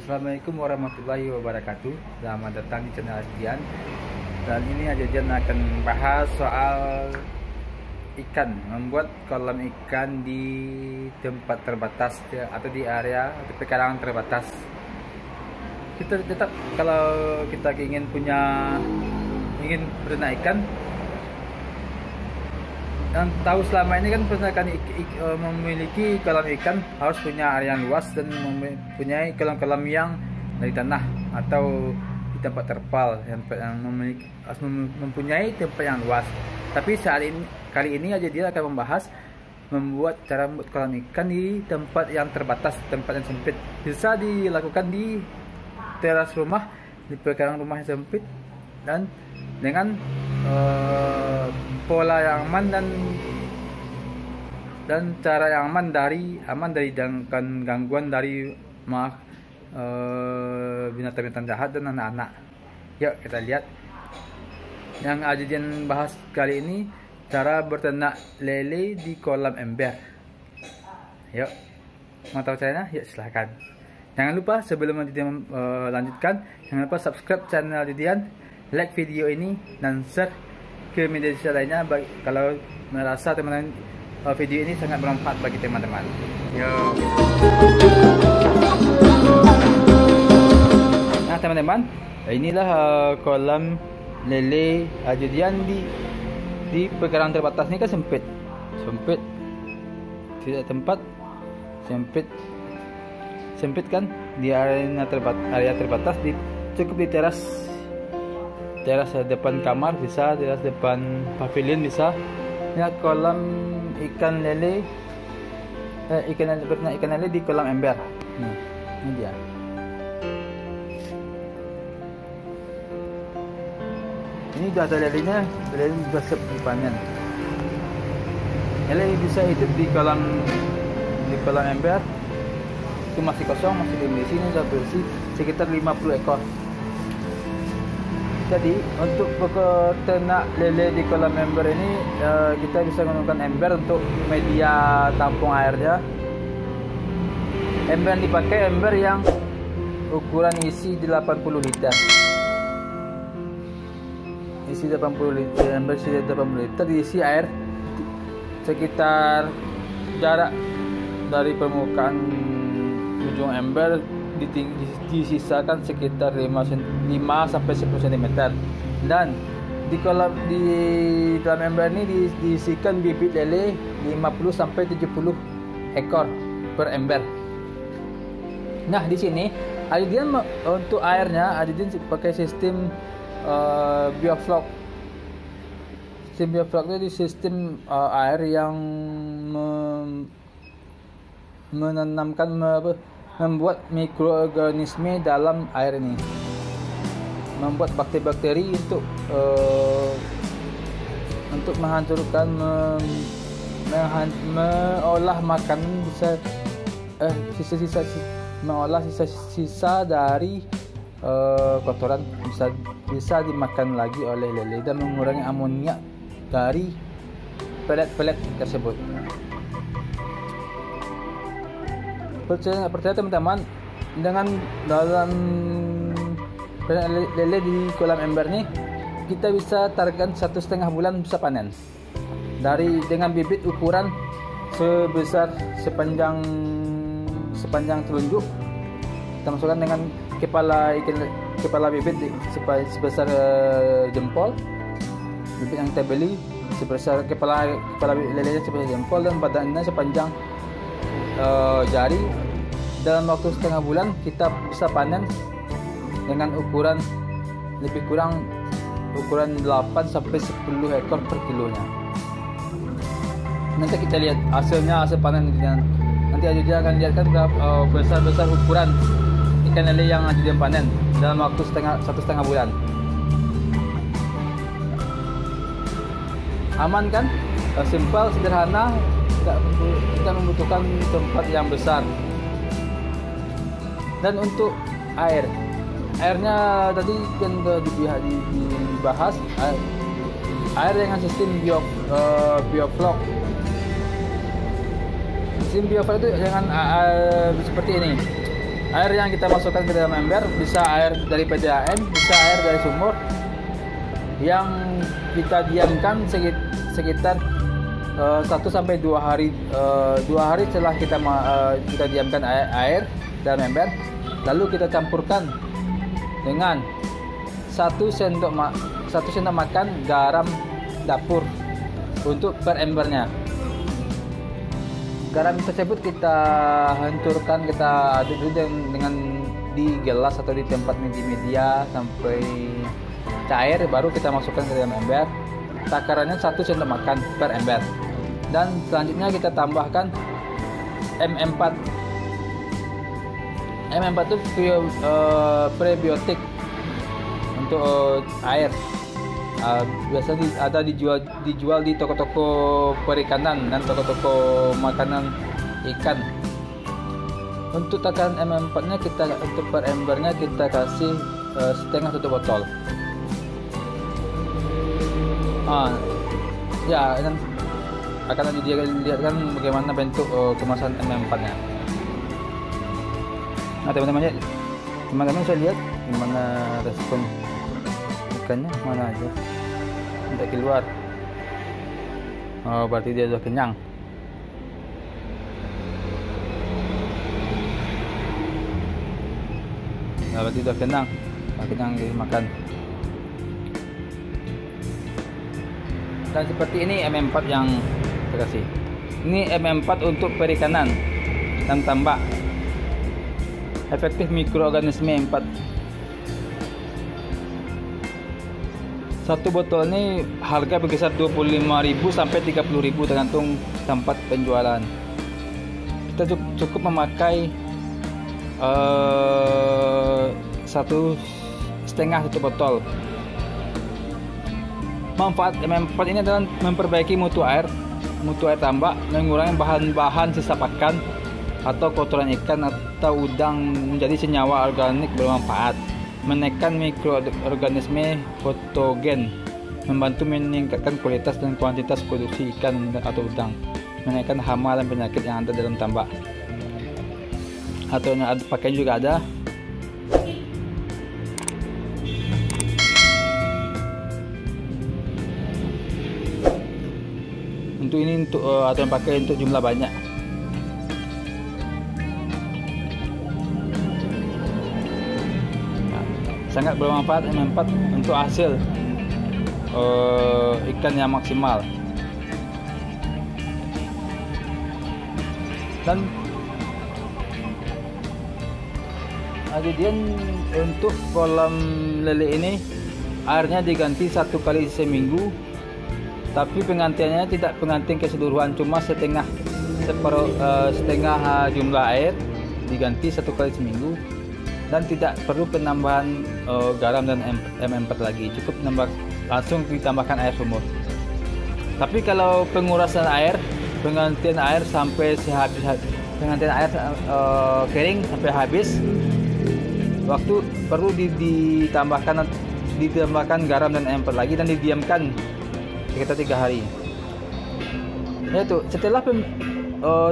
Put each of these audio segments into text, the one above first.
Assalamualaikum warahmatullahi wabarakatuh. Selamat datang di channel Adian. Dan ini Adian akan bahas soal ikan, membuat kolam ikan di tempat terbatas atau di area atau pekarangan terbatas. Kita tetap kalau kita ingin beternak ikan, yang tahu selama ini kan peternakan memiliki kolam ikan harus punya area yang luas dan mempunyai kolam-kolam yang dari tanah atau di tempat terpal yang harus mempunyai tempat yang luas. Tapi kali ini aja dia akan membahas membuat cara membuat kolam ikan di tempat yang terbatas, tempat yang sempit. Bisa dilakukan di teras rumah, di pekarangan rumah yang sempit, dan dengan pola yang aman dan cara yang aman dari gangguan dari binatang-binatang jahat dan anak-anak. Yuk kita lihat. Yang Adian bahas kali ini cara berternak lele di kolam ember. Yuk, mau tahu caranya? Yuk silahkan. Jangan lupa sebelum Adian lanjutkan, jangan lupa subscribe channel Adian, like video ini dan share ke media sosial lainnya kalau merasa teman-teman video ini sangat bermanfaat bagi teman-teman. Nah teman-teman, inilah kolam lele Adian di pekarangan terbatas. Ini kan sempit, tidak tempat, sempit kan di area terbatas, cukup di teras depan kamar bisa, teras depan pavilion bisa. Ya, kolam ikan lele, ikan lele di kolam ember. Nih, ini dia. Ini sudah ada lelenya, lele sudah siap dipanen. Lele bisa hidup di kolam ember. Itu masih kosong, masih belum diisi. Ini sudah bersih sekitar 50 ekor. Jadi untuk beternak lele di kolam ember ini kita bisa menggunakan ember untuk media tampung airnya. Ember yang dipakai ember yang ukuran isi 80 liter. Isi 80 liter, ember isi 80 liter diisi air sekitar jarak dari permukaan ujung ember disisakan sekitar 5 sampai 10 cm. Dan di dalam ember ini diisikan bibit lele 50 sampai 70 ekor per ember. Nah, di sini Adian untuk airnya Adian pakai sistem bioflok. Sistem bioflok itu sistem air yang membuat mikroorganisme dalam air ini, membuat bakteri-bakteri untuk menghancurkan, mengolah makanan, mengolah sisa-sisa dari kotoran bisa dimakan lagi oleh lele dan mengurangi amonia dari pelet-pelet tersebut. Percaya teman-teman, dengan dalam lele di kolam ember ini kita bisa targetkan 1,5 bulan bisa panen dengan bibit ukuran sebesar sepanjang telunjuk. Kita masukkan dengan kepala bibit sebesar jempol, bibit yang kita beli sebesar kepala lelenya sebesar jempol, dan badannya sepanjang jari. Dalam waktu 1,5 bulan kita bisa panen dengan ukuran lebih kurang ukuran 8 sampai 10 ekor per kilonya. Nanti kita lihat hasil panen. Nanti Adian akan lihatkan besar ukuran ikan lele yang Adian panen dalam waktu 1,5 bulan. Aman kan? Simpel, sederhana, tidak membutuhkan tempat yang besar. Dan untuk airnya tadi kan dibahas, air dengan sistem bioflok. Sistem bioflok itu dengan seperti ini. Air yang kita masukkan ke dalam ember bisa air dari PDAM, bisa air dari sumur yang kita diamkan sekitar 1 sampai 2 hari. 2 hari setelah kita diamkan air dalam ember, lalu kita campurkan dengan 1 sendok makan garam dapur untuk per embernya. Garam tersebut kita hancurkan, kita aduk dulu dengan di gelas atau di tempat media sampai cair, baru kita masukkan ke dalam ember. Takarannya 1 sendok makan per ember. Dan selanjutnya kita tambahkan M4. M4 itu prebiotik untuk air. Biasanya ada dijual di toko-toko perikanan dan toko-toko makanan ikan. Untuk takaran M4-nya untuk per embernya kita kasih setengah tutup botol. Ya, dan akan dilihatkan bagaimana bentuk kemasan M4-nya. Nah, teman-teman saya lihat gimana respon ikannya, mana aja tidak keluar. Berarti dia sudah kenyang. Berarti sudah kenyang dimakan. Dan seperti ini M4 yang saya kasih. Ini M4 untuk perikanan dan tambak. Efektif mikroorganisme 4. Satu botol ini harga berkisar 25.000 sampai 30.000 tergantung tempat penjualan. Kita cukup memakai 1,5 tutup botol. Manfaat M4 ini adalah memperbaiki mutu air tambak, mengurangi bahan-bahan sisa pakan atau kotoran ikan atau udang menjadi senyawa organik bermanfaat, menekan mikroorganisme patogen, membantu meningkatkan kualitas dan kuantitas produksi ikan atau udang, menekan hama dan penyakit yang ada dalam tambak. Atau yang ada pakaian juga ada. Untuk ini atau yang pakai untuk jumlah banyak. Sangat bermanfaat M4 untuk hasil ikan yang maksimal. Dan kemudian untuk kolam lele ini airnya diganti 1 kali seminggu, tapi pengantiannya tidak pengantin keseluruhan, cuma setengah jumlah air diganti 1 kali seminggu. Dan tidak perlu penambahan garam dan M4 lagi, cukup langsung ditambahkan air sumur. Tapi kalau pengurasan air, penggantian air sampai penggantian air kering sampai habis, waktu perlu ditambahkan garam dan M4 lagi dan didiamkan sekitar 3 hari. Yaitu setelah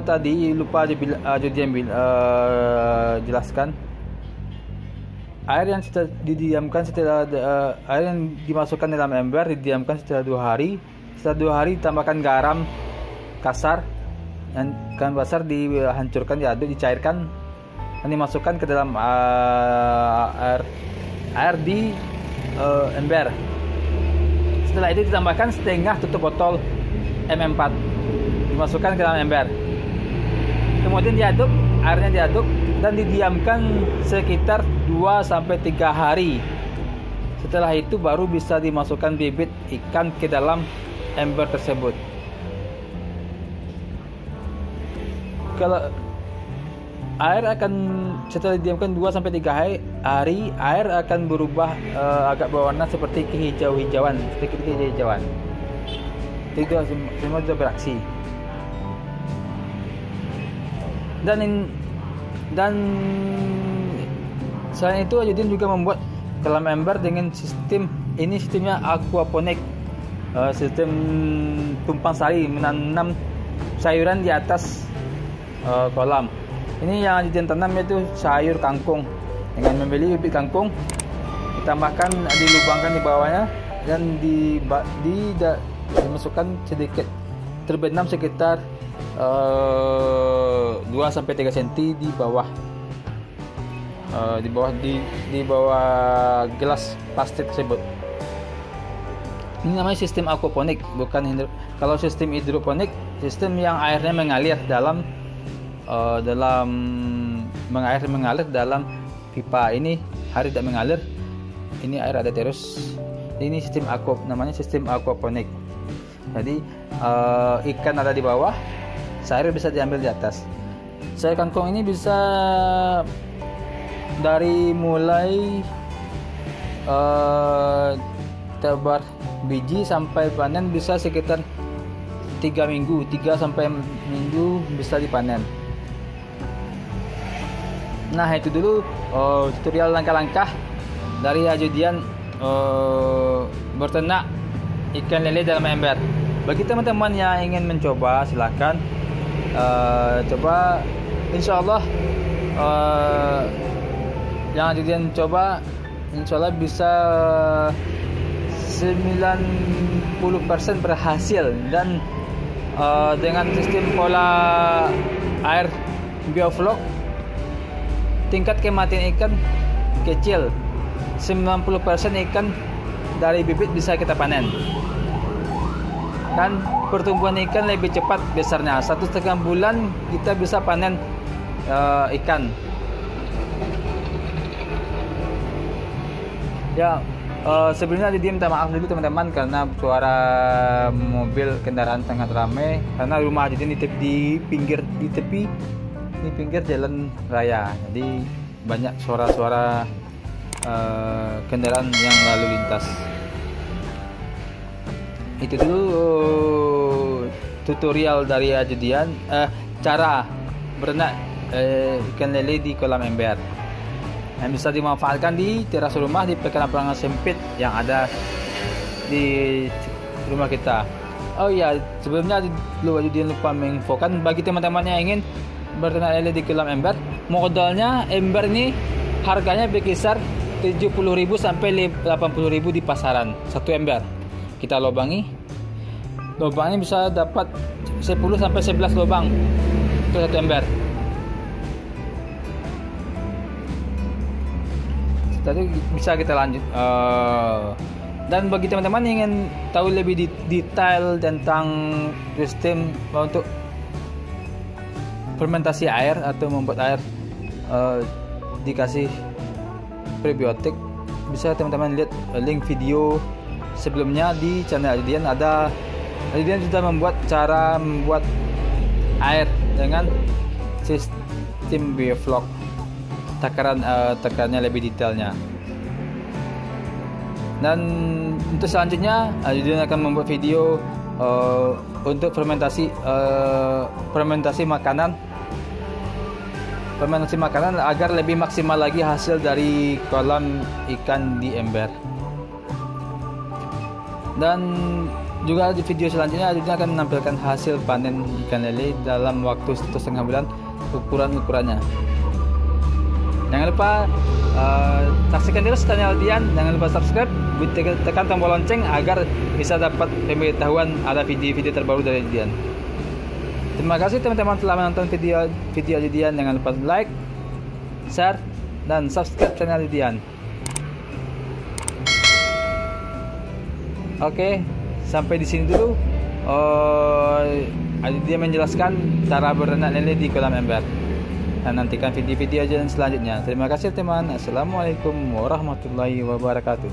tadi lupa jelaskan. Air yang didiamkan air yang dimasukkan dalam ember didiamkan setelah 2 hari. Setelah 2 hari ditambahkan garam kasar, dan garam kasar dihancurkan, diaduk, dicairkan, dan dimasukkan ke dalam air di ember. Setelah itu ditambahkan setengah tutup botol M4, dimasukkan ke dalam ember. Kemudian airnya diaduk dan didiamkan sekitar 2-3 hari. Setelah itu baru bisa dimasukkan bibit ikan ke dalam ember tersebut. Kalau air setelah didiamkan 2-3 hari, air akan berubah agak berwarna seperti kehijauan. Itu semua sudah beraksi. Dan selain itu, Ajuddin juga membuat kolam ember dengan sistemnya aquaponik, sistem tumpang sari, menanam sayuran di atas kolam. Ini yang Ajudian tanam yaitu sayur kangkung. Dengan membeli bibit kangkung, ditambahkan, dilubangkan di bawahnya dan dimasukkan sedikit, terbenam sekitar 2-3 cm di bawah di bawah gelas plastik tersebut. Ini namanya sistem aquaponik, bukan kalau sistem hidroponik, sistem yang airnya mengalir mengalir dalam pipa. Ini air tidak mengalir, ini air ada terus. Ini namanya sistem aquaponik. Jadi ikan ada di bawah, sayur bisa diambil di atas. Sayur kangkung ini bisa dari mulai tebar biji sampai panen bisa sekitar 3 sampai minggu bisa dipanen. Nah, itu dulu tutorial langkah-langkah dari Ajudian berternak ikan lele dalam ember. Bagi teman-teman yang ingin mencoba, silahkan coba. Insya Allah yang Ajudian coba, insya Allah bisa 90% berhasil. Dan dengan sistem pola air bioflok, tingkat kematian ikan kecil. 90% ikan dari bibit bisa kita panen, dan pertumbuhan ikan lebih cepat besarnya. 1,5 bulan kita bisa panen ikan. Ya, sebelumnya dia minta maaf dulu teman-teman karena suara mobil kendaraan sangat ramai, karena rumah Ajudian di pinggir jalan raya. Jadi banyak suara-suara kendaraan yang lalu lintas. Itu dulu tutorial dari Ajudian, cara berenang ikan lele di kolam ember yang bisa dimanfaatkan di teras rumah, di pekarangan sempit yang ada di rumah kita. Oh ya, sebelumnya Ajudian lupa menginfokan bagi teman-teman yang ingin berternak lele di kolam ember, modalnya ember ini harganya berkisar 70.000 sampai 80.000 di pasaran. Satu ember kita lubangnya bisa dapat 10 sampai 11 lubang untuk satu ember. Tadi bisa kita lanjut. Dan bagi teman-teman yang ingin tahu lebih detail tentang sistem untuk fermentasi air atau membuat air dikasih prebiotik, bisa teman-teman lihat link video sebelumnya di channel Ajudian. Ajudian sudah cara membuat air dengan sistem bioflok. Takarannya lebih detailnya. Dan untuk selanjutnya Ajudian akan membuat video untuk fermentasi makanan agar lebih maksimal lagi hasil dari kolam ikan di ember. Dan juga di video selanjutnya Ajudian akan menampilkan hasil panen ikan lele dalam waktu 1,5 bulan, ukurannya. Jangan lupa saksikan terus channel Ajudian. Jangan lupa subscribe, tekan tombol lonceng agar bisa dapat pemberitahuan ada video-video terbaru dari Ajudian. Terima kasih teman-teman telah menonton video Ajudian. Jangan lupa like, share, dan subscribe channel Ajudian. Oke, sampai di sini dulu. Ajudian menjelaskan cara berenang lele di kolam ember. Dan nantikan video-video Ajudian selanjutnya. Terima kasih teman. Assalamualaikum warahmatullahi wabarakatuh.